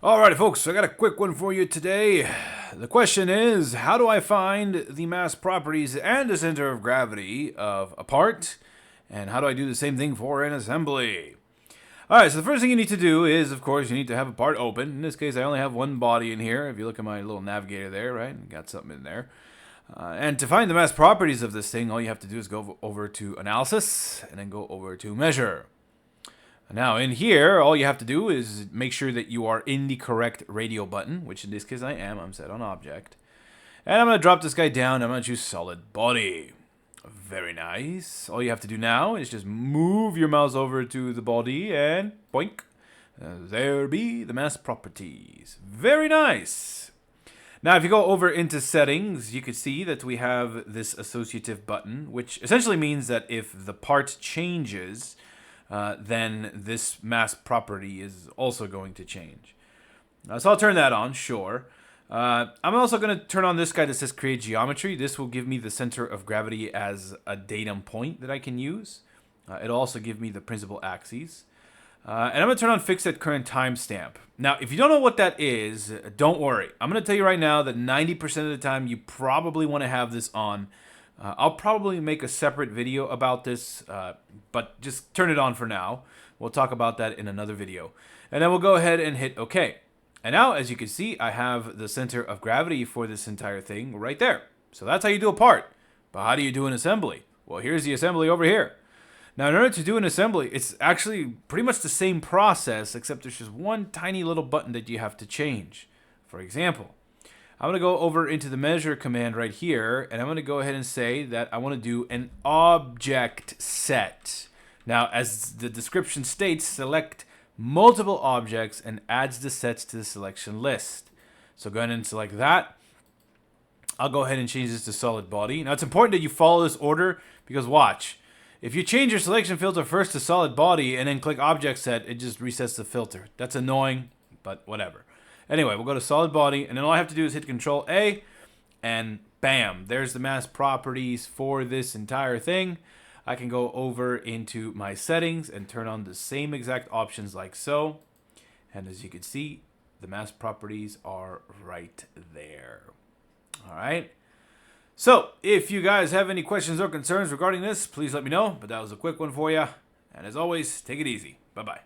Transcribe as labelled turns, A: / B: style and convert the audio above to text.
A: Alrighty, folks, I got a quick one for you today. The question is, how do I find the mass properties and the center of gravity of a part? And how do I do the same thing for an assembly? Alright, so the first thing you need to do is, of course, you need to have a part open. In this case, I only have one body in here. If you look at my little navigator there, right, got something in there. And to find the mass properties of this thing, all you have to do is go over to Analysis, and then go over to Measure. Now in here, all you have to do is make sure that you are in the correct radio button, which in this case I am. I'm set on Object. And I'm going to drop this guy down. I'm going to choose Solid Body. Very nice. All you have to do now is just move your mouse over to the body and boink. There be the mass properties. Very nice. Now if you go over into Settings, you can see that we have this associative button, which essentially means that if the part changes, then this mass property is also going to change. So I'll turn that on, sure. I'm also going to turn on this guy that says Create Geometry. This will give me the center of gravity as a datum point that I can use. It'll also give me the principal axes. And I'm going to turn on Fix at Current Timestamp. Now, if you don't know what that is, don't worry. I'm going to tell you right now that 90% of the time you probably want to have this on. I'll probably make a separate video about this, but just turn it on for now. We'll talk about that in another video. And then we'll go ahead and hit OK. And now, as you can see, I have the center of gravity for this entire thing right there. So that's how you do a part. But how do you do an assembly? Well, here's the assembly over here. Now, in order to do an assembly, it's actually pretty much the same process, except there's just one tiny little button that you have to change. For example, I'm going to go over into the measure command right here, and I'm going to go ahead and say that I want to do an object set. Now, as the description states, select multiple objects and adds the sets to the selection list. So go ahead and select that. I'll go ahead and change this to solid body. Now, it's important that you follow this order because watch. If you change your selection filter first to solid body and then click object set, it just resets the filter. That's annoying, but whatever. Anyway, we'll go to solid body, and then all I have to do is hit Control A, and bam, there's the mass properties for this entire thing. I can go over into my settings and turn on the same exact options like so. And as you can see, the mass properties are right there. All right. So if you guys have any questions or concerns regarding this, please let me know. But that was a quick one for you. And as always, take it easy. Bye-bye.